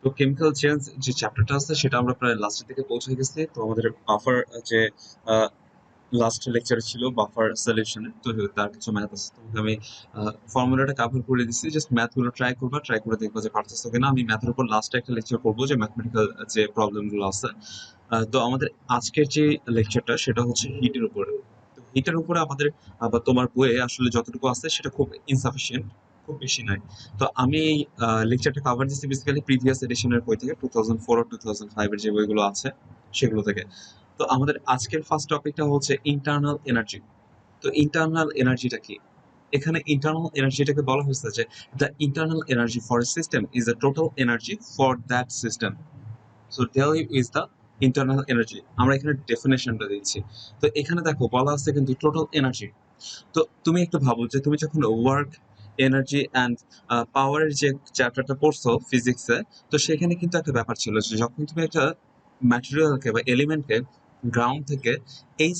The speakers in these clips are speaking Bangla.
তো কেমিক্যাল চেঞ্জ যে চ্যাপ্টারটা আছে সেটা আমরা প্রায় লাস্টের দিকে পৌঁছে গেছি। তো আমাদের বাফার যে লাস্ট লেকচারে ছিল বাফার সলিউশনে, তো তার কিছু ম্যাথ আছে। তোমাকে আমি ফর্মুলাটা কভার করে দিচ্ছি, জাস্ট ম্যাথগুলো ট্রাই করবা, ট্রাই করে দেখবা যে পারতেছো কিনা। আমি ম্যাথের উপর লাস্টে একটা লেকচার করবো যে ম্যাথমেটিক্যাল যে প্রবলেমগুলো আছে। তো আমাদের আজকের যে লেকচারটা সেটা হচ্ছে হিটের উপরে। তো হিটের উপরে আমাদের বা তোমার বইয়ে আসলে যতটুকু আছে সেটা খুব ইনসাফিসিয়েন্ট, খুব বেশি নাই। তো আমি এই লেকচারটা কভার দিচ্ছি বেসিক্যালি প্রিভিয়াস এডিশনের বই থেকে, 2004 আর 2005 এর যে বইগুলো আছে সেগুলো থেকে। তো আমাদের আজকের ফার্স্ট টপিকটা হচ্ছে ইন্টারনাল এনার্জি। তো ইন্টারনাল এনার্জিটা কি? এখানে ইন্টারনাল এনার্জিটাকে বলা হয়েছে যে the internal energy for a system is the total energy for that system. So del is the internal energy. আমরা এখানে ডেফিনেশনটা দিচ্ছি। তো এখানে দেখো বলা আছে কিন্তু টোটাল এনার্জি। তো তুমি একটু ভাবো যে তুমি যখন ওয়ার্ক, এনার্জি অ্যান্ড পাওয়ারের যে চ্যাপ্টারটা পড়ছো ফিজিক্সে, তো সেখানে কিন্তু একটা ব্যাপার ছিল যে যখন তুমি একটা ম্যাটেরিয়ালকে বা এলিমেন্টকে গ্রাউন্ড থেকে এই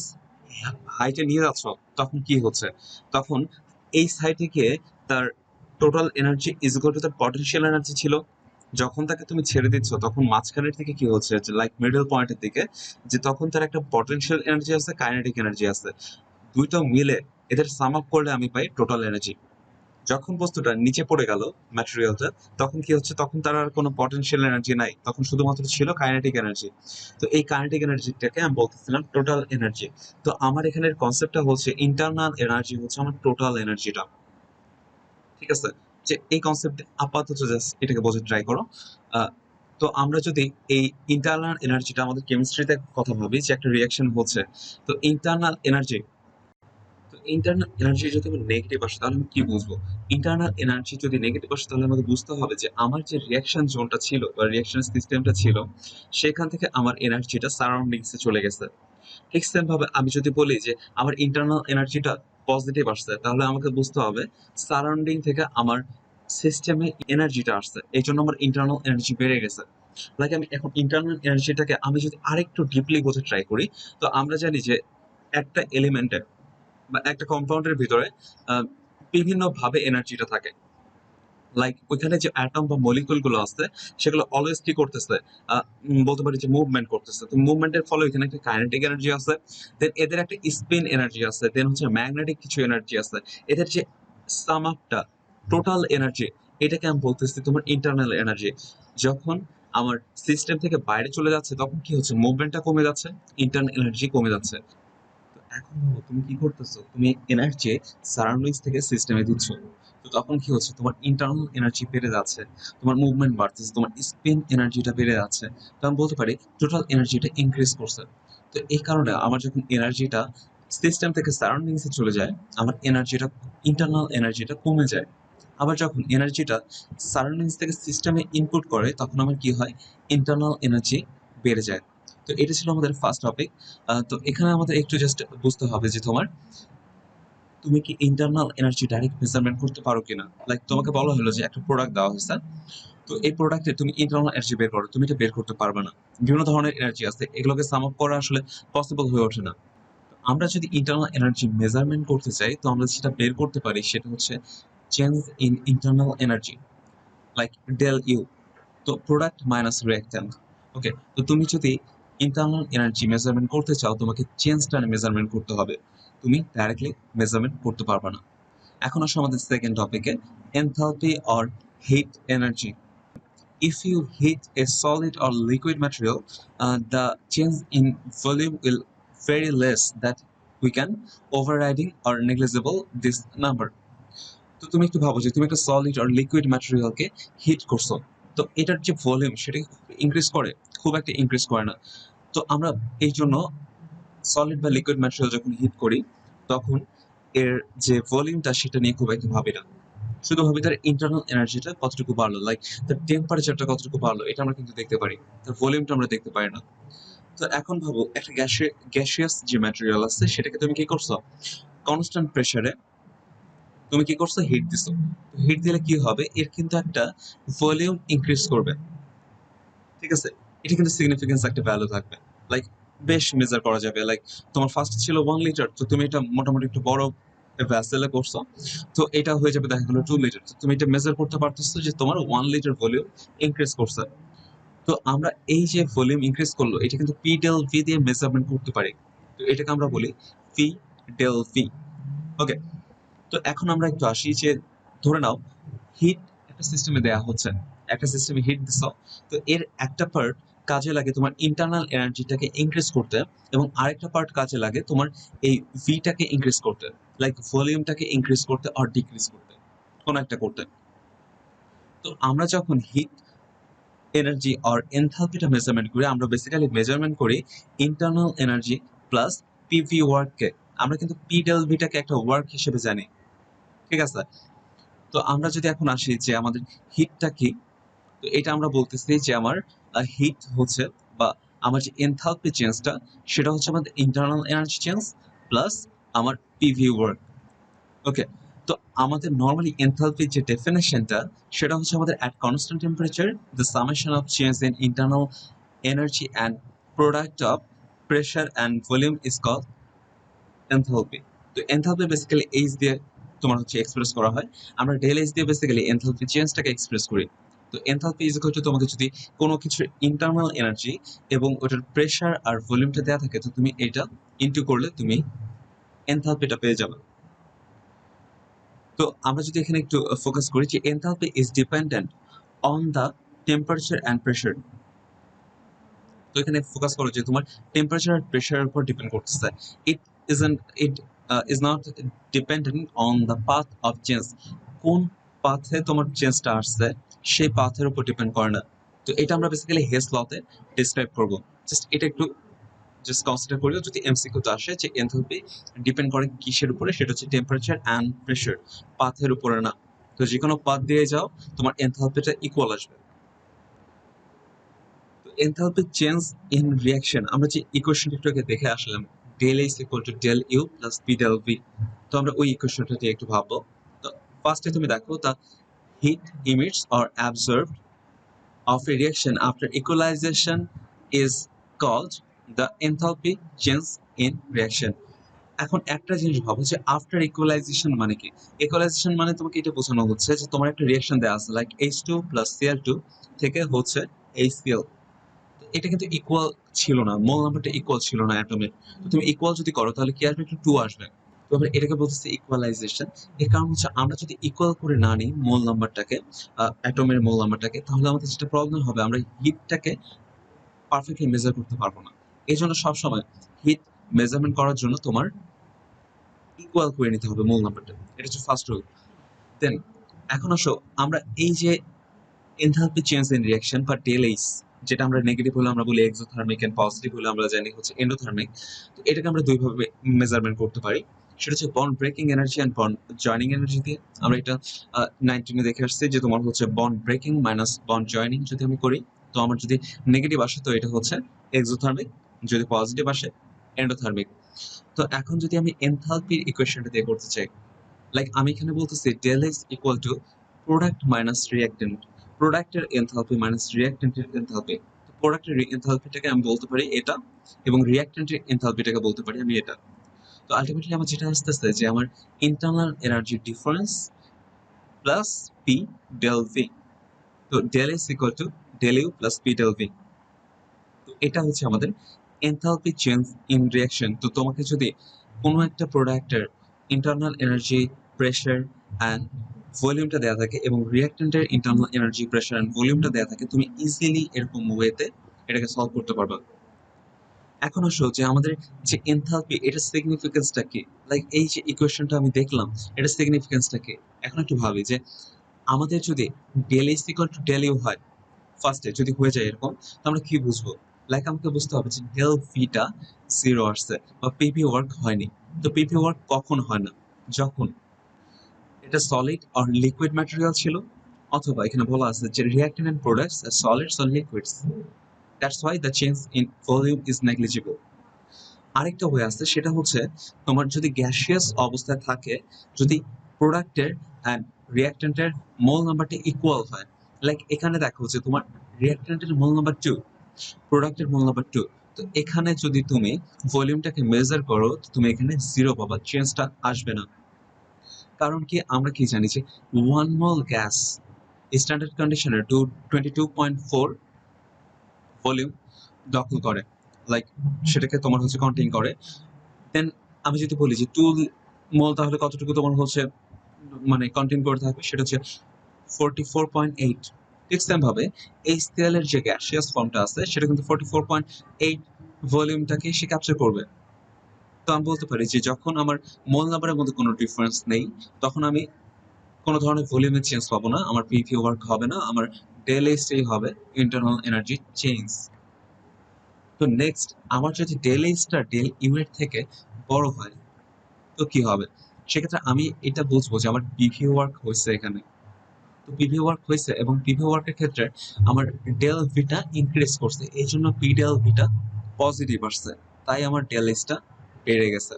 হাইটে নিয়ে যাচ্ছ, তখন কি হচ্ছে? তখন এই সাইটে গিয়ে তার total energy is equal two তার পটেনশিয়াল এনার্জি ছিল। যখন তাকে তুমি ছেড়ে দিচ্ছ তখন মাঝখানের দিকে কি হচ্ছে, লাইক মিডল পয়েন্টের দিকে, যে তখন তার একটা পটেনশিয়াল এনার্জি আছে, কাইনেটিক এনার্জি আছে। দুইটা মিলে এদের সাম আপ করলে আমি পাই টোটাল এনার্জি। যখন বস্তুটা নিচে পড়ে গেল ম্যাটেরিয়ালটা, তখন কি হচ্ছে, তখন তার আর কোনো পটেনশিয়াল এনার্জি নাই, তখন শুধুমাত্র ছিল কাইনেটিক এনার্জি। তো এই কাইনেটিক এনার্জিটাকে আমি বলতেছিলাম টোটাল এনার্জি। তো আমার এখানের কনসেপ্টটা হচ্ছে ইন্টারনাল এনার্জি হচ্ছে আমার টোটাল এনার্জিটা। ঠিক আছে? যে এই কনসেপ্ট আপাতত জাস্ট এটাকে বোঝার ট্রাই করো। আহ, তো আমরা যদি এই ইন্টারনাল এনার্জিটা আমাদের কেমিস্ট্রিতে কথা ভাবি যে একটা রিয়াকশন হচ্ছে, তো ইন্টারনাল এনার্জি, তো ইন্টারনাল এনার্জি যদি আমার নেগেটিভ আসে তাহলে আমি কি বুঝবো? ইন্টারনাল এনার্জি যদি নেগেটিভ আসে তাহলে আমাকে বুঝতে হবে যে আমার যে রিয়াকশন জোনটা ছিল বা রিয়াকশন সিস্টেমটা ছিল, সেখান থেকে আমার এনার্জিটা সারাউন্ডিংসে চলে গেছে। ঠিক সেম ভাবে আমি যদি বলি যে আমার ইন্টারনাল এনার্জিটা পজিটিভ আসছে, তাহলে আমাকে বুঝতে হবে সারাউন্ডিং থেকে আমার সিস্টেমে এনার্জিটা আসছে, এই জন্য আমার ইন্টারনাল এনার্জি বেড়ে গেছে। লাইক আমি এখন ইন্টারনাল এনার্জিটাকে আমি যদি আরেকটু ডিপলি বোঝার ট্রাই করি, তো আমরা জানি যে একটা এলিমেন্টে বা একটা কম্পাউন্ডের ভিতরে আহ, বিভিন্ন ভাবে এনার্জিটা থাকে। লাইক ওইখানে যে অ্যাটম বা মলিকুল গুলো আছে সেগুলো অলওয়েজ কি করতেছে, বলতে পারি যে মুভমেন্ট করতেছে। তো মুভমেন্টের ফলে ওইখানে একটা কাইনেটিক এনার্জি আছে, দেন এদের একটা স্পিন এনার্জি আছে, দেন হচ্ছে ম্যাগনেটিক কিছু এনার্জি আছে। এদের যে সাম আপটা টোটাল এনার্জি, এটাকে আমি বলতেছি তোমার ইন্টারনাল এনার্জি। যখন আমার সিস্টেম থেকে বাইরে চলে যাচ্ছে তখন কি হচ্ছে, মুভমেন্টটা কমে যাচ্ছে, ইন্টারনাল এনার্জি কমে যাচ্ছে। তো এখন ভাবো তুমি কি করতেছো, তুমি এনার্জি সারাউন্ডিংস থেকে সিস্টেমে দিচ্ছ। তো তখন কি হচ্ছে, তোমার ইন্টারনাল এনার্জি বেড়ে যাচ্ছে, তোমার মুভমেন্ট বাড়তেছে, তোমার স্পিন এনার্জিটা বেড়ে যাচ্ছে। তো আমি বলতে পারি টোটাল এনার্জিটা ইনক্রিজ করছে। তো এই কারণে আমার যখন এনার্জিটা সিস্টেম থেকে সারাউন্ডিংসে চলে যায়, আমার এনার্জিটা, ইন্টারনাল এনার্জিটা কমে যায়। আবার যখন এনার্জিটা সারাউন্ডিংস থেকে সিস্টেমে ইনপুট করে তখন আমার কি হয়, ইন্টারনাল এনার্জি বেড়ে যায়। তো এটা ছিল আমাদের ফার্স্ট টপিক। তো এখানে আমাদের একটু জাস্ট বুঝতে হবে যে তোমার, তুমি কি ইন্টারনাল এনার্জি ডাইরেক্ট মেজারমেন্ট করতে পারো কিনা। লাইক তোমাকে বলা হলো যে একটা প্রোডাক্ট দেওয়া হয়েছে, তো এই প্রোডাক্টে তুমি ইন্টারনাল এনার্জি বের করো, তুমি এটা বের করতে পারবে না। বিভিন্ন ধরনের এনার্জি আছে, এগুলোকে সাম আপ করা আসলে পসিবল হয়ে ওঠে না। আমরা যদি ইন্টারনাল এনার্জি মেজারমেন্ট করতে চাই, তো আমরা যেটা বের করতে পারি সেটা হচ্ছে change in internal energy, like del U. তো প্রোডাক্ট মাইনাস রিঅ্যাক্ট্যান্ট। ওকে, তো তুমি যদি ইন্টারনাল এনার্জি মেজারমেন্ট করতে চাও, তোমাকে চেঞ্জটা মেজারমেন্ট করতে হবে, তুমি ডাইরেক্টলি মেজারমেন্ট করতে পারবে না। এখন আসো আমাদের সেকেন্ড টপিকে, enthalpy or hit energy. If you heat a solid or liquid material, the change in volume will very less that we can overriding or negligible this number. তো তুমি একটু ভাবো যে তুমি একটা সলিড আর লিকুইড ম্যাটেরিয়ালকে হিট করছো, তো এটার যে ভলিউম সেটা ইনক্রিজ করে, খুব একটা ইনক্রিজ করে না। তো আমরা এই জন্য সলিড বা লিকুইড ম্যাটেরিয়াল যখন হিট করি, তখন এর যে ভলিউমটা সেটা নিয়ে খুব একটা ভাবি না, শুধু ভাবি তার ইন্টারনাল এনার্জিটা কতটুকু বাড়লো, লাইক তার টেম্পারেচারটা কতটুকু বাড়লো, এটা আমরা কিন্তু দেখতে পারি, তার ভলিউমটা আমরা দেখতে পারি না। তো এখন ভাবো একটা গ্যাসিয়াস যে ম্যাটেরিয়াল আছে সেটাকে তুমি কি করছো, কনস্ট্যান্ট প্রেসারে তুমি কি করছো, হিট দিছো। হিট দিলে কি হবে, এর কিন্তু একটা ভলিউম ইনক্রিজ করবে। ঠিক আছে? এটা কিন্তু সিগনিফিকেন্স একটা ভ্যালু থাকবে, লাইক বেশ মেজার করা যাবে। লাইক তোমার ফার্স্ট ছিল 1 লিটার, তো তুমি এটা মোটামুটি একটু বড় ভ্যাসেলে করছো, তো এটা হয়ে যাবে দেখা গেলো 2 লিটার। তুমি এটা মেজার করতে পারতেছো যে তোমার 1 লিটার ভলিউম ইনক্রিজ করছে। তো আমরা এই যে ভলিউম ইনক্রিজ করলো এটা কিন্তু পি ডেল ভি দিয়ে মেজারমেন্ট করতে পারি। তো এটাকে আমরা বলি পি ডেল ভি। ওকে, তো এখন আমরা একটু আসি যে ধরে নাও হিট একটা সিস্টেমে দেয়া হচ্ছে, একটা সিস্টেমে হিট দিছ, তো এর একটা পার্ট কাজে লাগে তোমার ইন্টারনাল এনার্জিটাকে ইনক্রিজ করতে, এবং আরেকটা পার্ট কাজে লাগে তোমার এই ভিটাকে ইনক্রিজ করতে, লাইক ভলিউমটাকে ইনক্রিজ করতে আর ডিক্রিজ করতে, কোন একটা করতে। তো আমরা যখন হিট এনার্জি আর এনথালপিটা মেজারমেন্ট করি, আমরা বেসিক্যালি মেজারমেন্ট করি ইন্টারনাল এনার্জি প্লাস পিভি ওয়ার্ককে। আমরা কিন্তু পি ডেল ভিটাকে একটা ওয়ার্ক হিসেবে জানি, ঠিক আছে? তো আমরা যদি এখন আসি যে আমাদের হিটটা কি, তো এটা আমরা বলতেছি যে আমার হিট হচ্ছে বা আমার যে এনথালপি চেঞ্জটা সেটা হচ্ছে আমাদের ইন্টারনাল এনার্জি চেঞ্জ প্লাস আমার পিভি ওয়ার্ক। ওকে, তো আমাদের নর্মালি এনথালপির যে ডেফিনেশনটা সেটা হচ্ছে আমাদের at constant temperature the summation of change in internal energy and product of pressure and volume is called enthalpy. তো এনথালপি বেসিক্যালি এইচ দিয়ে তোমার হচ্ছে এক্সপ্রেস করা হয়। আমরা ডেল এইচ দিয়ে বেসিক্যালি এনথালপি চেঞ্জটাকে এক্সপ্রেস করি। তো এনথালপি ইজ ইকুয়াল টু তোমাকে যদি কোনো কিছুর ইন্টারনাল এনার্জি এবং ওটার প্রেশার আর ভলিউমটা দেওয়া থাকে, তো তুমি এটা ইনটু করলে তুমি এনথালপিটা পেয়ে যাবে। তো আমরা যদি এখানে একটু ফোকাস করি যে enthalpy is dependent on the temperature and pressure. তো এখানে ফোকাস করো যে তোমার টেম্পারেচার আর প্রেশারের উপর ডিপেন্ড করতেছে। It isn't it is not dependent on the path of change. কোন পাথে তোমার চেঞ্জটা আসছে সেই পাথের উপর ডিপেন্ড করে না। তো এটা আমরা বেসিক্যালি হেস লতে ডিসক্রাইব করবো। জাস্ট এটা একটু জাস্ট কনসিডার করিও যদি এমসিকিউতে আসে যে এনথালপি ডিপেন্ড করে কিসের উপরে, সেটা হচ্ছে টেম্পারেচার অ্যান্ড প্রেশার, পাথের উপরে না। তো যে কোনো পাথ দিয়ে যাও তোমার এনথালপিটা ইকুয়াল আসবে। এনথালপি চেঞ্জ ইন রিয়াকশন আমরা যে ইকুয়েশনটা একটু আগে দেখে আসলাম, del H equal to del U plus P del V. তো আমরা ওই ইকুয়েশনটা দিয়ে একটু ভাববো। তো ফার্স্টে তুমি দেখো the heat emits or absorbed of a reaction after equalization is called the enthalpy change in reaction. এখন একটা জিনিস ভাবো যে আফটার ইকুয়ালাইজেশন মানে কি? ইকুয়ালাইজেশন মানে তোমাকে এটা বোঝানো হচ্ছে যে তোমার একটা রিয়াকশন দেওয়া আছে লাইক H2 প্লাস Cl2 থেকে হচ্ছে HCl। এটা কিন্তু ইকুয়াল ছিল না, মোল নাম্বারটা ইকুয়াল ছিল না অ্যাটমের। তো তুমি ইকুয়াল যদি করো তাহলে কি আসবে? একটু 2 আসবে। তো আমরা এটাকে বলতেছি ইকুয়ালাইজেশন। এর কারণ হচ্ছে আমরা যদি ইকুয়াল করে না নিই মোল নাম্বারটাকে, অ্যাটমের মোল নাম্বারটাকে, তাহলে আমাদের যেটা প্রবলেম হবে আমরা হিটটাকে পারফেক্টলি মেজার করতে পারবো না। এই জন্য সবসময় হিট মেজারমেন্ট করার জন্য তোমার ইকুয়াল করে নিতে হবে মূল নাম্বারটা। এটা হচ্ছে ফার্স্ট রুল। দেন এখন আসো আমরা এই যে এনথালপি চেঞ্জ ইন রিঅ্যাকশন বা ডেল এইচ, যেটা আমরা নেগেটিভ হলে আমরা বলি এক্সোথার্মিক এন্ড পজিটিভ হলে আমরা জানি হচ্ছে এন্ডোথার্মিক। তো এটাকে আমরা দুই ভাবে মেজারমেন্ট করতে পারি। সেটা হচ্ছে bond breaking energy and bond joining energy দিয়ে। আমরা এটা 19 দেখে আসছি যে তোমার হচ্ছে bond breaking minus bond joining যদি আমি করি, তো আমার যদি নেগেটিভ আসে তো এটা হচ্ছে এক্সোথার্মিক, যদি পজিটিভ আসে এন্ডোথার্মিক। তো এখন যদি আমি এনথালপির ইকুয়েশনটা দিয়ে করতে চাই, লাইক আমি এখানে বলতেছি del is equal to product minus reactant, প্রোডাক্টের এনথালপি মাইনাস রিঅ্যাক্টেন্টের এনথালপি। প্রোডাক্টের এনথালপিটাকে আমি বলতে পারি এটা, এবং রিঅ্যাক্টেন্টের এনথালপিটাকে বলতে পারি আমি এটা। তো আলটিমেটলি আমার যেটা আসতেছে যে আমার internal energy difference plus P del V. তো del is equal to del U plus P del V. তো এটা হচ্ছে আমাদের এনথালপি চেঞ্জ ইন রিঅ্যাকশন। তো তোমাকে যদি কোনো একটা প্রোডাক্টের ইন্টারনাল এনার্জি, প্রেশার অ্যান্ড ভলিউমটা দেওয়া থাকে এবং রিঅ্যাক্টেন্টের ইন্টারনাল এনার্জি, প্রেশার অ্যান্ড ভলিউমটা দেওয়া থাকে, তুমি ইজিলি এরকম ওয়েতে এটাকে সলভ করতে পারবা। এখন আসো যে আমাদের যে এনথালপি এটার সিগনিফিকেন্সটা কি, লাইক এই যে ইকুয়েশনটা আমি দেখলাম এটার সিগনিফিকেন্সটা কি। এখন একটু ভাবি যে আমাদের যদি del is equal to del U হয়, ফার্স্টে যদি হয়ে যায় এরকম, তো আমরা কি বুঝবো? লাইক আমাকে বুঝতে হবে যে ডেল ভিটা 0 আসছে বা পিপি ওয়ার্ক হয়নি। তো পিপি ওয়ার্ক কখন হয় না? যখন এটা সলিড আর লিকুইড ম্যাটেরিয়াল ছিল, অথবা এখানে বলা আছে যে reactant and products are solids আর liquids, that's why the change in volume is negligible. আরেকটা ওয়ে আছে, সেটা হচ্ছে তোমার যদি গ্যাসিয়াস অবস্থায় থাকে, যদি প্রোডাক্টের অ্যান্ড রিঅ্যাক্টেন্টের মোল নাম্বারটা ইকুয়াল হয়, লাইক এখানে দেখো যে তোমার রিঅ্যাক্টেন্টের মোল নাম্বার 2, প্রোডাক্টের মোল নাম্বার 2। তো এখানে যদি তুমি ভলিউমটাকে মেজার করো তো তুমি এখানে 0 পাবা, চেঞ্জটা আসবে না। কারণ কি আমরা কি জানি যে 1 মোল গ্যাস স্ট্যান্ডার্ড কন্ডিশনে 22.4 ভলিউম দখল করে, লাইক সেটাকে তোমার হচ্ছে কন্টেইন করে। দেন আমি যদি বলি যে 2 মোল তাহলে কতটুকু তোমার হচ্ছে মানে কন্টেইন করে থাকবে, সেটা হচ্ছে 44.8। ঠিক সেম ভাবে HCl এর যে গ্যাসিয়াস ফর্মটা আছে সেটা কিন্তু 44.8 ভলিউমটাকে সে ক্যাপচার করবে। তো আমি বলতে পারি যে যখন আমার মোল নাম্বারের মধ্যে কোনো ডিফারেন্স নেই, তখন আমি কোনো ধরনের ভলিউমের চেঞ্জ পাবো না, আমার পিভি ওয়ার্ক হবে না, আমার ডেল এইচটাই হবে ইন্টারনাল এনার্জি চেঞ্জ। তো নেক্সট, আমার যদি ডেল এইচটা ডেল ইউএর থেকে বড় হয় তো কি হবে? সেক্ষেত্রে আমি এটা বুঝবো যে আমার পিভি ওয়ার্ক হয়েছে এখানে। তো পিভি ওয়ার্ক হয়েছে এবং পিভি ওয়ার্কের ক্ষেত্রে আমার ডেল ভিটা ইনক্রিজ করছে, এই জন্য পি ডেল ভিটা পজিটিভ আসছে, তাই আমার ডেল এইচটা বেড়ে গেছে।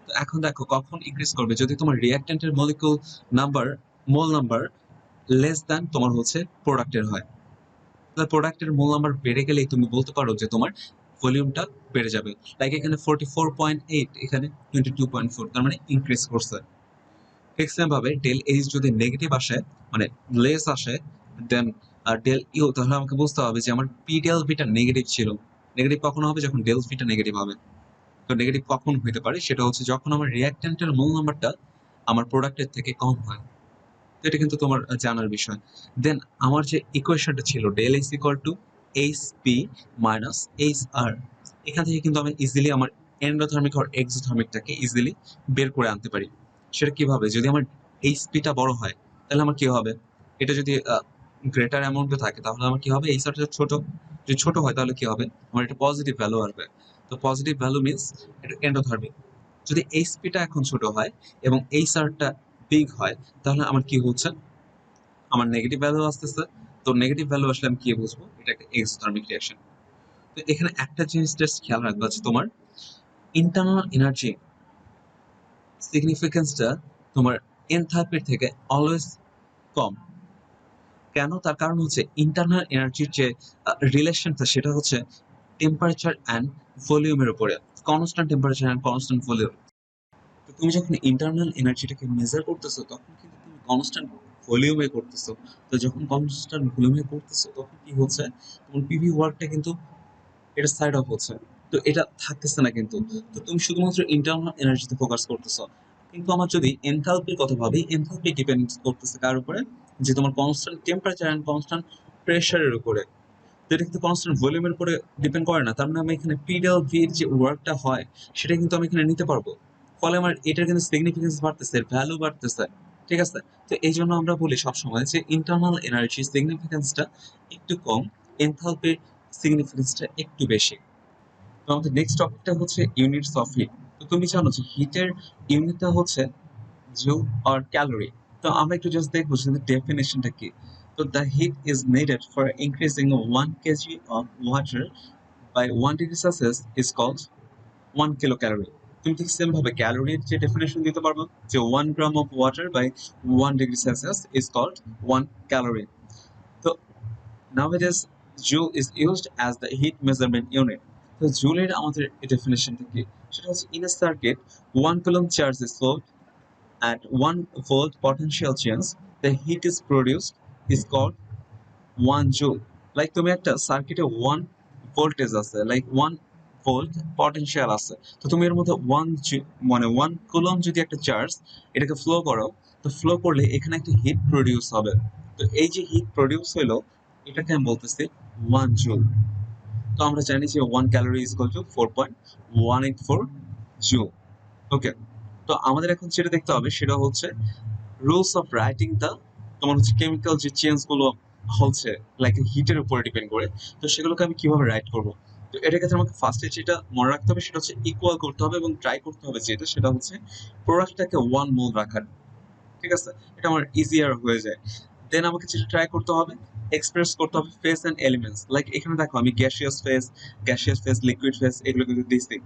তো এখন দেখো কখন ইনক্রিজ করবে, যদি তোমার রিঅ্যাক্ট্যান্টের molecule number, mole number less than তোমার হচ্ছে প্রোডাক্টের হয়। তাহলে প্রোডাক্টের মোল নাম্বার বেড়ে গেলেই তুমি বলতে পারো যে তোমার ভলিউমটা বেড়ে যাবে। লাইক এখানে 44.8, এখানে 22.4, তার মানে ইনক্রিজ করছে। ঠিক সেম ভাবে ডেল এইচ যদি নেগেটিভ আসে, মানে লেস আসে দেন ডেল ইউ, তাহলে আমাকে বুঝতে হবে যে আমার পি ডেল ভিটা নেগেটিভ ছিল। নেগেটিভ কখন হবে? যখন ডেল ভিটা নেগেটিভ হবে। তো নেগেটিভ কখন হইতে পারে? সেটা হচ্ছে যখন আমার রিঅ্যাক্ট্যান্টের মোল নাম্বারটা আমার প্রোডাক্টের থেকে কম হয়। তো এটা কিন্তু তোমার জানার বিষয়। দেন আমার যে ইকুয়েশনটা ছিল del H equal to H P minus H R, এখান থেকে কিন্তু আমি ইজিলি আমার এন্ডোথার্মিক আর এক্সোথার্মিকটাকে ইজিলি বের করে আনতে পারি। সেটা কিভাবে? যদি আমার এইচ পিটা বড় হয় তাহলে আমার কি হবে? এটা যদি গ্রেটার অ্যামাউন্টে থাকে তাহলে আমার কি হবে? এইচ আরটা ছোট, যদি ছোট হয় তাহলে কি হবে? আমার একটা পজিটিভ ভ্যালু আসবে। তো পজিটিভ ভ্যালু মিনস এটা এন্ডোথার্মিক। যদি এইচ পিটা এখন ছোট হয় এবং এইচ আরটা বিগ হয় তাহলে আমার কি হচ্ছে? আমার নেগেটিভ ভ্যালু আসতেছে। তো নেগেটিভ ভ্যালু আসলে আমি কি বুঝবো? এটা একটা এক্সোথার্মিক রিঅ্যাকশন। তো এখানে একটা জিনিস জাস্ট খেয়াল রাখবা যে তোমার ইন্টারনাল এনার্জি সিগনিফিকেন্সটা তোমার এনথালপির থেকে অলওয়েজ কম। কেন? তার কারণ হচ্ছে ইন্টারনাল এনার্জির যে রিলেশনটা সেটা হচ্ছে টেম্পারেচার অ্যান্ড ভলিউমের উপরে, constant temperature and constant volume. তো তুমি যখন ইন্টারনাল এনার্জিটাকে মেজার করতেছো তখন কিন্তু তুমি কনস্ট্যান্ট ভলিউমে করতেছো। তো যখন কনস্ট্যান্ট ভলিউমে করতেছো তখন কি হচ্ছে? তোমার পিভি ওয়ার্কটা কিন্তু এটা সাইড অফ হচ্ছে। তো এটা থাকতেছে না কিন্তু। তো তুমি শুধুমাত্র ইন্টারনাল এনার্জিতে ফোকাস করতেছো। কিন্তু আমার যদি এনথালপির কথা ভাবি, এনথালপি ডিপেন্ড করতেছে কার উপরে? যে তোমার কনস্ট্যান্ট টেম্পারেচার অ্যান্ড কনস্ট্যান্ট প্রেশারের উপরে। তো এটা কিন্তু কনস্ট্যান্ট ভলিউমের উপরে ডিপেন্ড করে না। তার মানে আমি এখানে পি ডেল ভি এর যে ওয়ার্কটা হয় সেটা কিন্তু আমি এখানে নিতে পারবো। ফলে আমার এটার কিন্তু সিগনিফিকেন্স বাড়তেছে, ভ্যালু বাড়তেছে। ঠিক আছে? তো এই জন্য আমরা বলি সবসময় যে ইন্টারনাল এনার্জি সিগনিফিকেন্সটা একটু কম, এনথালপির সিগনিফিকেন্সটা একটু বেশি। তো আমাদের নেক্সট টপিকটা হচ্ছে ইউনিটস অফ হিট। তো তুমি জানো যে হিটের ইউনিটটা হচ্ছে জুল আর ক্যালোরি। তো আমরা একটু জাস্ট দেখবো যে ডেফিনেশনটা কি। তো the heat is needed for increasing 1 kg of water by 1 degree Celsius is called 1 kilocalorie. তুমি ঠিক সেম ভাবে ক্যালোরির যে ডেফিনেশন দিতে পারবো যে 1 gram of water by 1 degree Celsius is called 1 calorie. তো nowadays joule is used as the heat measurement unit. তো জুলের আমাদের ডেফিনেশনটা কি? সেটা হচ্ছে in a circuit 1 coulomb charge is flowed at 1 volt potential change, the heat is produced is called 1 joule. Like তুমি একটা সার্কিটে 1 ভোল্টেজ আছে, লাইক 1 ভোল্ট পটেনশিয়াল আছে। তো তুমি এর মধ্যে 1 কুলম যদি একটা চার্জ এটাকে ফ্লো করো, তো ফ্লো করলে এখানে একটা হিট প্রডিউস হবে। তো এই যে হিট প্রডিউস হলো এটাকে আমি বলতেছি 1 জুল। তো আমরা জানি যে 1 calorie is equal to 4.184 joule. Okay, তো আমাদের এখন যেটা দেখতে হবে সেটা হচ্ছে রুলস অফ রাইটিং দা, তোমার হচ্ছে কেমিক্যাল যে চেঞ্জ গুলো হচ্ছে লাইক হিটের উপরে ডিপেন্ড করে, তো সেগুলোকে আমি কিভাবে রাইট করব। তো এটার ক্ষেত্রে আমাকে ফার্স্টে যেটা মনে রাখতে হবে সেটা হচ্ছে ইকুয়াল করতে হবে এবং ট্রাই করতে হবে যেটা সেটা হচ্ছে প্রোডাক্টটাকে 1 মোল রাখার। ঠিক আছে? এটা আমার ইজিয়ার হয়ে যায়। দেন আমাকে যেটা ট্রাই করতে হবে এক্সপ্রেস করতে হবে ফেস এন্ড এলিমেন্টস। লাইক এখানে দেখো আমি গ্যাসিয়াস ফেস, লিকুইড ফেস এগুলো কিন্তু দিচ্ছি।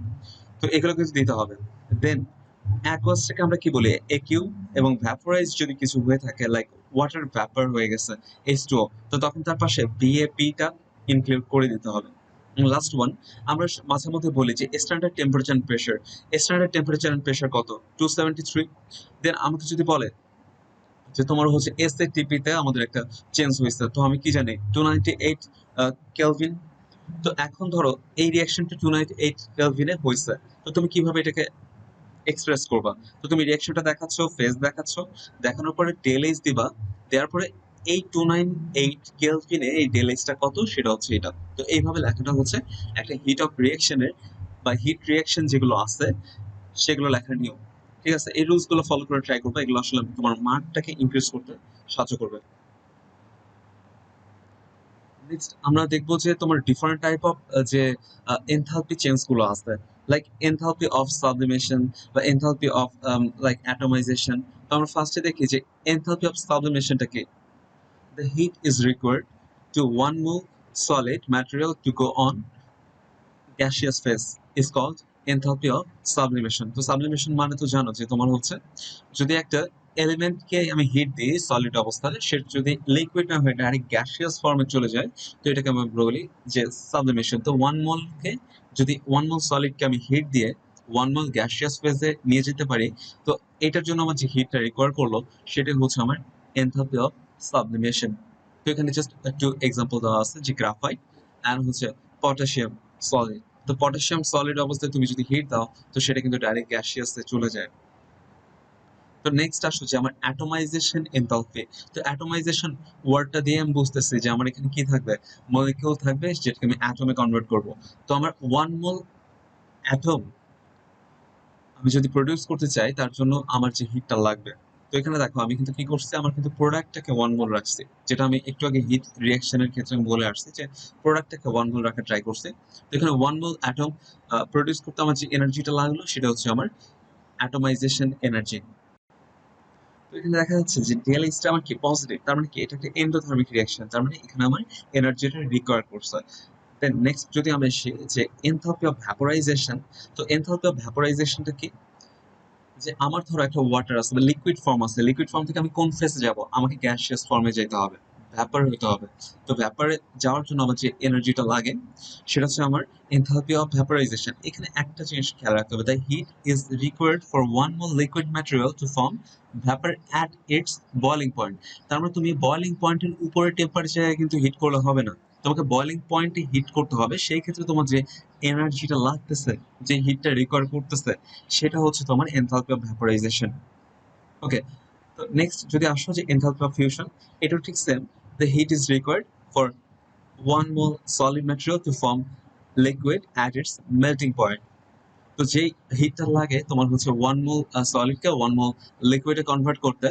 তো এগুলো কিন্তু দিতে হবে। দেন অ্যাকোয়াসটাকে আমরা কি বলি? একিউ। এবং ভ্যাপোরাইজ যদি কিছু হয়ে থাকে লাইক ওয়াটার ভ্যাপার হয়ে গেছে H2O, তো তখন তার পাশে বিএপিটা ইনক্লুড করে দিতে হবে। লাস্ট ওয়ান, আমরা মাঝে মধ্যে বলি যে standard temperature and pressure. Standard temperature and pressure কত? 273। দেন আমাকে যদি বলে যে তোমার হচ্ছে এসএটিপি তে আমাদের একটা চেঞ্জ হয়েছে, তো আমি কি জানি 298 কেলভিন। তো এখন ধরো এই রিঅ্যাকশনটা 298 কেলভিনে হয়েছে, তো তুমি কিভাবে এটাকে এক্সপ্রেস করবা? তো তুমি রিঅ্যাকশনটা দেখাচ্ছ, ফেজ দেখাচ্ছ, দেখানোর পরে ডেল এইচ দিবা, দেওয়ার পরে এই 298 কেলভিনে এই ডেল এইচটা কত সেটা হচ্ছে এটা। তো এইভাবে লেখাটা হচ্ছে একটা হিট অফ রিঅ্যাকশনের বা হিট রিঅ্যাকশন যেগুলো আছে সেগুলো লেখার নিয়ম। ঠিক আছে, এই রুলস গুলো ফলো করে ট্রাই করবে, এগুলো আসলে তোমার মার্কটাকে ইনক্রিজ করতে সাহায্য করবে। নেক্সট আমরা দেখবো যে তোমার ডিফারেন্ট টাইপ অফ যে এনথালপি চেঞ্জ গুলো আছে, লাইক এনথালপি অফ সাবলিমেশন বা এনথালপি অফ লাইক অ্যাটমাইজেশন। তো আমরা ফার্স্টে দেখি যে এনথালপি অফ সাবলিমেশনটা কি। The heat is required to one mole solid material to go on gaseous phase is called enthalpy of sublimation. তো সাবলিমেশন মানে তো জানো যে তোমার হচ্ছে যদি একটা এলিমেন্টকে আমি হিট দিই সলিড অবস্থায়, সেটা যদি লিকুইড না হয়ে ডাইরেক্ট গ্যাসিয়াস ফর্মে চলে যায়, তো এটাকে আমি বলি যে সাবলিমেশন। তো ওয়ান মোল সলিডকে আমি হিট দিয়ে ওয়ান মোল গ্যাসিয়াস ফেজে নিয়ে যেতে পারি, তো এটার জন্য আমার যে হিটটা রিকোয়ার করলো সেটা হচ্ছে আমার এনথালপি অফ সাবলিমেশন। তো এখানে জাস্ট একটু এক্সাম্পল দেওয়া আছে যে গ্রাফাইট অ্যান্ড হচ্ছে পটাশিয়াম সলিড। তো পটাশিয়াম সলিড অবস্থায় তুমি যদি হিট দাও, তো সেটা কিন্তু ডাইরেক্ট গ্যাসিয়াসে চলে যায়। তো নেক্সট আসো যে আমার অ্যাটমাইজেশন এনথালপি। তো অ্যাটমাইজেশন ওয়ার্ডটা দিয়ে আমি বুঝতেছি যে আমার এখানে কি থাকবে, মলিকিউল থাকবে যেটাকে আমি অ্যাটমে কনভার্ট করব। তো আমার ওয়ান মোল অ্যাটম আমি যদি প্রডিউস করতে চাই তার জন্য আমার যে হিটটা লাগবে, তো এখানে দেখো আমি কিন্তু কি করছি, আমার কিন্তু প্রোডাক্টটাকে ওয়ান মোল রাখছি, যেটা আমি একটু আগে হিট রিয়াকশনের ক্ষেত্রে আমি বলে আসছি যে প্রোডাক্টটাকে ওয়ান মোল রাখার ট্রাই করছি। তো এখানে ওয়ান মোল অ্যাটম প্রডিউস করতে আমার যে এনার্জিটা লাগলো সেটা হচ্ছে আমার অ্যাটমাইজেশন এনার্জি। তো এখানে দেখা যাচ্ছে যে ডেল-এইচটা আমার কি পজিটিভ, তার মানে কি এটা একটা এন্ডোথার্মিক রিঅ্যাকশন, তার মানে এখানে আমার এনার্জিটা রিকোয়ার করছে। দেন নেক্সট যদি আমরা আসি যে এনথালপি অফ ভ্যাপোরাইজেশন। তো এনথালপি অফ ভ্যাপোরাইজেশনটা কি, যে আমার ধরো একটা ওয়াটার আছে বা লিকুইড ফর্ম আছে, লিকুইড ফর্ম থেকে আমি কোন ফেজে যাব, আমাকে গ্যাসিয়াস ফর্মে যেতে হবে, ভ্যাপার হতে হবে। তো ভ্যাপারে যাওয়ার জন্য আমার যে এনার্জিটা লাগে সেটা হচ্ছে আমার এনথালপি অফ ভ্যাপোরাইজেশন। এখানে একটা জিনিস খেয়াল রাখতে হবে, the heat is required for one mole liquid material to form vapour at its boiling point. তার মানে তুমি বয়লিং পয়েন্টের উপরে টেম্পারেচারে কিন্তু হিট করলে হবে না, তোমাকে বয়লিং পয়েন্টে হিট করতে হবে। সেই ক্ষেত্রে তোমার যে এনার্জিটা লাগতেছে, যে হিটটা রিকোয়ার করতেছে, সেটা হচ্ছে তোমার এনথালপি অফ ভ্যাপোরাইজেশন। ওকে, তো নেক্সট যদি আসো যে এনথালপি অফ ফিউশন, এটা ঠিক same, the heat is required for one mole solid material to form liquid at its melting point. তো যেই হিটটা লাগে তোমার হচ্ছে ওয়ান মোল সলিডকে ওয়ান মোল লিকুইডে কনভার্ট করতে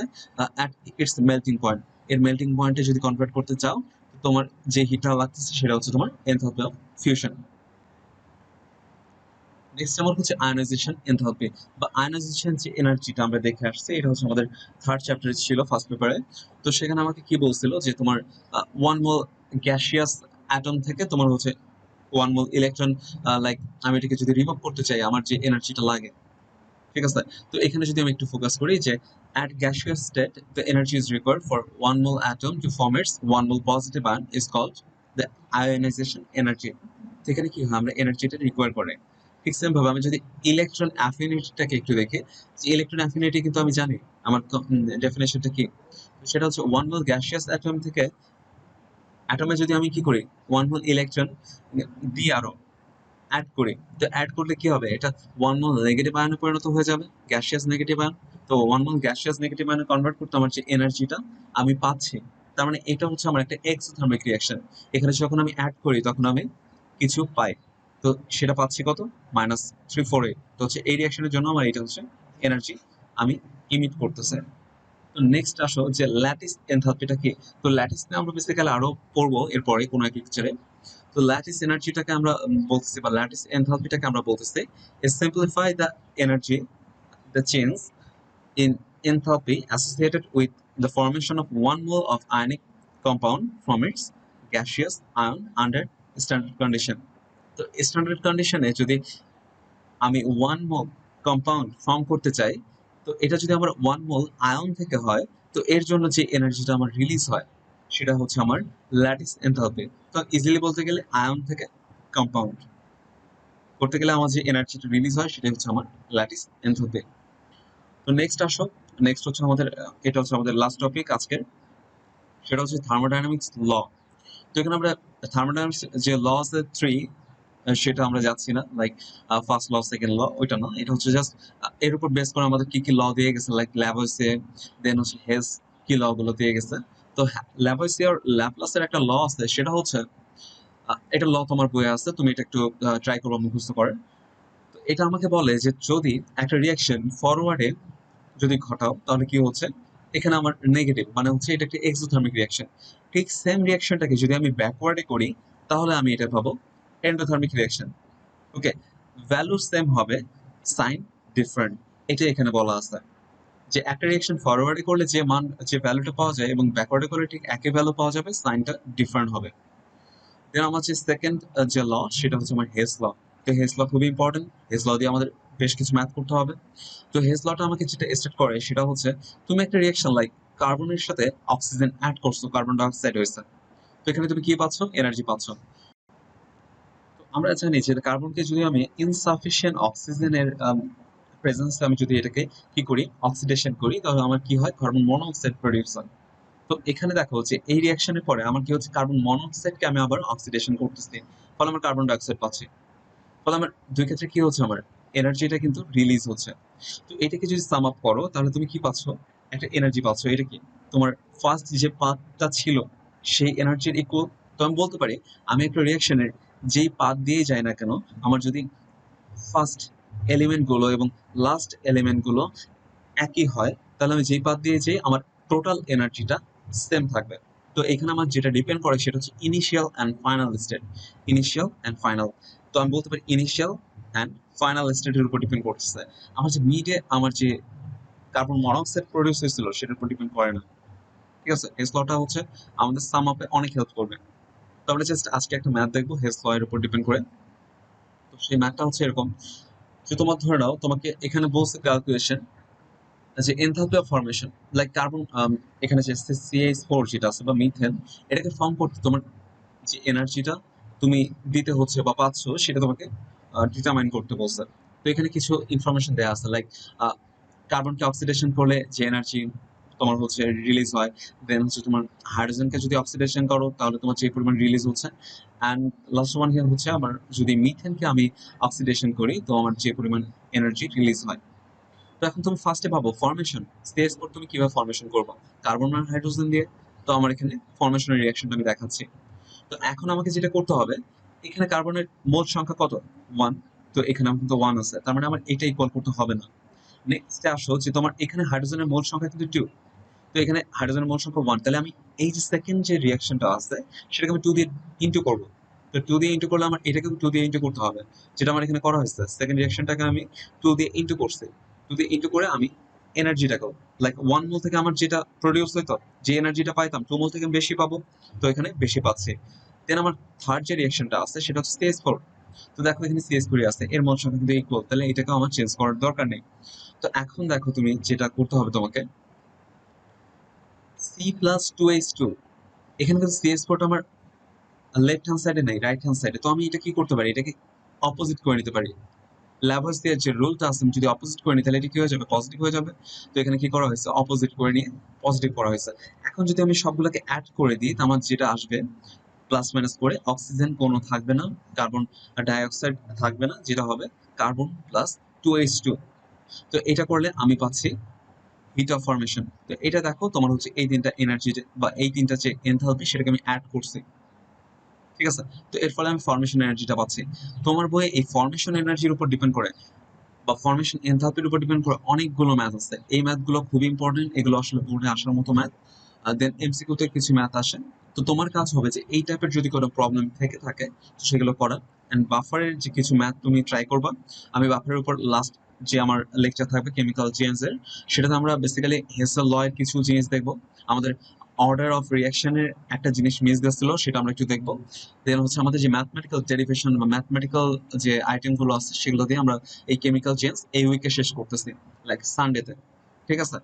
অ্যাট ইটস মেল্টিং পয়েন্ট, এর মেল্টিং পয়েন্টে যদি কনভার্ট করতে চাও, তোমার যে হিটটা লাগতেছে সেটা হচ্ছে তোমার এনথালপি অফ ফিউশন। নেক্সট আমার হচ্ছে আয়নাইজেশন এনথালপি বা আয়নাইজেশন যে এনার্জিটা আমরা দেখে আসছি, এটা হচ্ছে আমাদের থার্ড চ্যাপ্টারে ছিল ফার্স্ট পেপারে। তো সেখানে আমাকে কি বলছিল যে তোমার ওয়ান মোল গ্যাসিয়াস অ্যাটম থেকে তোমার হচ্ছে ওয়ান মোল ইলেকট্রন, লাইক আমি এটাকে যদি রিমুভ করতে চাই আমার যে এনার্জিটা লাগে, ঠিক আছে। তো এখানে যদি আমি একটু ফোকাস করি যে at gaseous state the energy is required for one mole atom to form its one mole positive ion is called the ionization energy। তো এখানে কি হয়, আমরা এনার্জিটা রিকোয়ার করে। ঠিক সেম ভাবে আমি যদি ইলেকট্রন অ্যাফিনিটিটাকে একটু দেখি, যে ইলেকট্রন অ্যাফিনিটি কিন্তু আমি জানি আমার ডেফিনেশনটা কি, সেটা হচ্ছে ওয়ান মোল গ্যাসিয়াস অ্যাটম থেকে অ্যাটমে যদি আমি কি করি ওয়ান মোল ইলেকট্রন দিই আরো অ্যাড করি, তো অ্যাড করলে কি হবে, এটা ওয়ান মোল নেগেটিভ আয়নে পরিণত হয়ে যাবে, গ্যাসিয়াস নেগেটিভ আয়ন। তো ওয়ান মোল গ্যাসিয়াস নেগেটিভ আয়নে কনভার্ট করতে আমার যে এনার্জিটা আমি পাচ্ছি, তার মানে এটা হচ্ছে আমার একটা এক্সোথার্মিক রিঅ্যাকশন। এখানে যখন আমি অ্যাড করি তখন আমি কিছু পাই, তো সেটা পাচ্ছি কত, -348। তো হচ্ছে এই রিঅ্যাকশনের জন্য আমার এটা হচ্ছে এনার্জি আমি ইমিট করতেছে। তো নেক্সট আসো যে ল্যাটিস এনথালপিটা কি। তো ল্যাটিস নিয়ে আমরা বেসিক্যালি আরো পড়বো এরপরে কোনো এক লেকচারে। তো ল্যাটিস এনার্জিটাকে আমরা বলতেছি বা ল্যাটিস এনথালপিটাকে আমরা বলতেছি simplify the energy, the change in enthalpy associated with the formation of one mole of ionic compound from its gaseous ion under standard condition। তো স্ট্যান্ডার্ড কন্ডিশনে যদি আমি ওয়ান মোল কম্পাউন্ড ফর্ম করতে চাই, তো এটা যদি আমার ওয়ান মোল আয়ন থেকে হয়, তো এর জন্য যে এনার্জিটা আমার রিলিজ হয় সেটা হচ্ছে আমার ল্যাটিস এনথালপি। তো ইজিলি বলতে গেলে আয়ন থেকে কম্পাউন্ড করতে গেলে আমার যে এনার্জিটা রিলিজ হয় সেটা হচ্ছে আমার ল্যাটিস এনথালপি। তো নেক্সট আসো, নেক্সট হচ্ছে আমাদের এটা হচ্ছে আমাদের লাস্ট টপিক আজকের, সেটা হচ্ছে থার্মোডাইনামিক্স ল। তো এখানে আমরা থার্মোডাইনামিক্স যে ল আছে 3, সেটা আমরা যাচ্ছি না, like first law second law ওইটা না, এটা হচ্ছে জাস্ট এর উপর বেস করে আমাদের কি কি ল দিয়ে গেছে, লাইক ল্যাভয়েসিয়ে, দেন হচ্ছে হেস, কি ল গুলো দিয়ে গেছে। তো ল্যাভয়েসিয়ার ল্যাপ্লাসের একটা ল আছে, সেটা হচ্ছে এটা ল তোমার বইয়ে আছে, তুমি এটা একটু ট্রাই করো মুখস্থ করে। তো এটা আমাকে বলে যে যদি একটা রিয়াকশন ফরওয়ার্ডে যদি ঘটাও তাহলে কি হচ্ছে, এখানে আমার নেগেটিভ মানে হচ্ছে এটা একটা এক্সোথার্মিক রিয়াকশন। ঠিক সেম রিয়াকশনটাকে যদি আমি ব্যাকওয়ার্ডে করি তাহলে আমি এটা পাবো এন্ডোথার্মিক রিয়াকশন। ওকে, ভ্যালু সেম হবে, সাইন ডিফারেন্ট, এটা এখানে বলা আছে যে একটা রিয়াকশন ফরওয়ার্ডে করলে যে মান যে ভ্যালুটা পাওয়া যায় এবং ব্যাকওয়ার্ডে করলে ঠিক একই ভ্যালু পাওয়া যাবে, সাইনটা ডিফারেন্ট হবে। দেন আমার যে সেকেন্ড যে ল সেটা হচ্ছে আমার হেস ল। তো হেস ল খুবই ইম্পর্টেন্ট, হেস ল দিয়ে আমাদের বেশ কিছু ম্যাথ করতে হবে। তো হেস লটা আমাকে যেটা স্টার্ট করে সেটা হচ্ছে তুমি একটা রিয়াকশন লাইক কার্বনের সাথে অক্সিজেন অ্যাড করছো, কার্বন ডাইঅক্সাইড হয়েছে, তো এখানে তুমি কি পাচ্ছ, এনার্জি পাচ্ছ। তো আমরা জানি যে কার্বনকে যদি আমি ইনসাফিসিয়েন্ট অক্সিজেনের প্রেজেন্সে আমি যদি এটাকে কি করি, অক্সিডেশন করি, তাহলে আমার কি হয়, কার্বন মনোঅক্সাইড প্রডিউস হয়। তো এখানে দেখো যে এই রিয়াকশনের পরে আমার কি হচ্ছে, কার্বন মনোঅক্সাইডকে আমি আবার অক্সিডেশন করতেছি, ফলে আমার কার্বন ডাইঅক্সাইড পাচ্ছি। ফলে আমার দুই ক্ষেত্রে কি হচ্ছে, আমার এনার্জিটা কিন্তু রিলিজ হচ্ছে। তো এটাকে যদি সাম আপ করো তাহলে তুমি কি পাচ্ছ, একটা এনার্জি পাচ্ছ। এটা কি তোমার ফার্স্ট যে পাথটা ছিল সেই এনার্জির ইকুয়াল। তো আমি বলতে পারি আমি একটা রিয়াকশনের যেই পাথ দিয়ে যাই না কেন, আমার যদি ফার্স্ট এলিমেন্ট গুলো এবং লাস্ট এলিমেন্ট গুলো একই হয়, তাহলে আমি যেই পাথ দিয়ে যাই আমার টোটাল এনার্জিটা সেম থাকবে। তো এখানে আমার যেটা ডিপেন্ড করে সেটা হচ্ছে initial and final state, initial and final. তো আমি বলতে পারি ইনিশিয়াল অ্যান্ড ফাইনাল স্টেটের উপর ডিপেন্ড করতেছে। আমার যে মিডে আমার যে কার্বন মনোক্সাইড প্রডিউস হয়েছিল সেটার উপর ডিপেন্ড করে না। ঠিক আছে, হেস লটা হচ্ছে আমাদের সাম আপে অনেক হেল্প করবে। তো আমরা জাস্ট আজকে একটা ম্যাথ দেখবো হেস ল এর উপর ডিপেন্ড করে। তো সেই ম্যাথটা হচ্ছে এরকম যে তোমার ধরে নাও তোমাকে এখানে বলছে ক্যালকুলেশন যে enthalpy of formation, like carbon এখানে যে CH4 যেটা আছে বা মিথেন, এটাকে ফর্ম করতে তোমার যে এনার্জিটা তুমি দিতে হচ্ছে বা পাচ্ছ সেটা তোমাকে ডিটারমাইন করতে বলছে। তো এখানে কিছু ইনফরমেশন দেওয়া আছে, লাইক কার্বনকে অক্সিডেশন করলে যে এনার্জি তোমার হচ্ছে রিলিজ হয়, দেন হচ্ছে তোমার হাইড্রোজেনকে যদি অক্সিডেশন করো তাহলে তোমার যে পরিমাণ রিলিজ হচ্ছে, অ্যান্ড লাস্ট ওয়ান হিয়ার হচ্ছে আমার যদি মিথেনকে আমি অক্সিডেশন করি তো আমার যে পরিমাণ এনার্জি রিলিজ হয়। তো এখন তুমি ফার্স্টে ভাবো ফরমেশন, CH4 তুমি কিভাবে ফরমেশন করবে, কার্বন আর হাইড্রোজেন দিয়ে। তো আমার এখানে ফরমেশনের রিঅ্যাকশনটা আমি দেখাচ্ছি। তো এখন আমাকে যেটা করতে হবে, এখানে কার্বনের মোল সংখ্যা কত, 1। তো এখানে আমার কিন্তু 1 আছে, তার মানে আমার এটা ইকুয়াল করতে হবে না। নেক্সটে আসো যে তোমার এখানে হাইড্রোজেনের মোল সংখ্যা কিন্তু 2, তো এখানে হাইড্রোজেনের মোল সংখ্যা 1, তাহলে আমি এই যে সেকেন্ড যে রিঅ্যাকশনটা আছে সেটাকে আমি 2 দিয়ে ইনটু করব। তো 2 দিয়ে ইনটু করলে আমার এটাকে 2 দিয়ে ইনটু করতে হবে, যেটা আমার এখানে করা হয়েছে, সেকেন্ড রিঅ্যাকশনটাকে আমি 2 দিয়ে ইনটু করছি। 2 দিয়ে ইনটু করে আমি এনার্জিটাকেও লাইক 1 মোল থেকে আমার যেটা প্রডিউস হইতো, যে এনার্জিটা পাইতাম 2 মোল থেকে আমি বেশি পাবো, তো এখানে বেশি পাচ্ছি। দেন আমার থার্ড যে রিঅ্যাকশনটা আছে সেটা হচ্ছে CH4। তো দেখো এখানে CH4 আছে, এর মোল সংখ্যা কিন্তু ইকুয়াল, তাহলে এটাকেও আমার চেঞ্জ করার দরকার নেই। তো এখন দেখো তুমি যেটা করতে হবে তোমাকে, C+2H2, এখানে কিন্তু CH4টা আমার লেফট হ্যান্ড সাইডে নাই, রাইট হ্যান্ড সাইডে। তো আমি এটা কি করতে পারি, এটাকে অপোজিট করে নিতে পারি। ল্যাভয়েসিয়ার যে রুলটা আছে আমি যদি অপোজিট করে নিই তাহলে এটা কি হয়ে যাবে, পজিটিভ হয়ে যাবে। তো এখানে কি করা হয়েছে, অপোজিট করে নিয়ে পজিটিভ করা হয়েছে। এখন যদি আমি সবগুলোকে অ্যাড করে দিই তো আমার যেটা আসবে, প্লাস মাইনাস করে অক্সিজেন কোনো থাকবে না, কার্বন ডাইঅক্সাইড থাকবে না, যেটা হবে কার্বন প্লাস 2H2। তো এটা করলে আমি পাচ্ছি হিট অফ ফরমেশন। তো এটা দেখো তোমার হচ্ছে এই তিনটা এনার্জি বা এই তিনটা যে এনথালপি সেটাকে আমি অ্যাড করছি। ঠিক আছে, তো এর ফলে আমি ফরমেশন এনার্জিটা পাচ্ছি। তোমার বইয়ে এই ফরমেশন এনার্জির উপর ডিপেন্ড করে বা ফরমেশন এনথালপির উপর ডিপেন্ড করে অনেকগুলো ম্যাথ আছে। এই ম্যাথগুলো খুব ইম্পর্টেন্ট, এগুলো আসলে বোর্ডে আসার মতো ম্যাথ। দেন এমসিকিউতে কিছু ম্যাথ আসে। তো তোমার কাজ হবে যে এই টাইপের যদি কোনো প্রবলেম থেকে থাকে তো সেগুলো করা। এন্ড বাফারের যে কিছু ম্যাথ তুমি ট্রাই করবা। আমি বাফারের উপর লাস্ট যে আমার লেকচার থাকবে কেমিক্যাল চেঞ্জের, সেটাতে আমরা বেসিক্যালি হেসেল ল এর কিছু জিনিস দেখবো। আমাদের অর্ডার অফ রিয়াকশনের একটা জিনিস মিস গেছিল, সেটা আমরা একটু দেখবো। দেন হচ্ছে আমাদের যে ম্যাথমেটিক্যাল ডেরিভেশন বা ম্যাথমেটিক্যাল যে আইটেম গুলো আছে সেগুলো দিয়ে আমরা এই কেমিক্যাল চেঞ্জ এই উইকে শেষ করতেছি, লাইক সানডেতে। ঠিক আছে।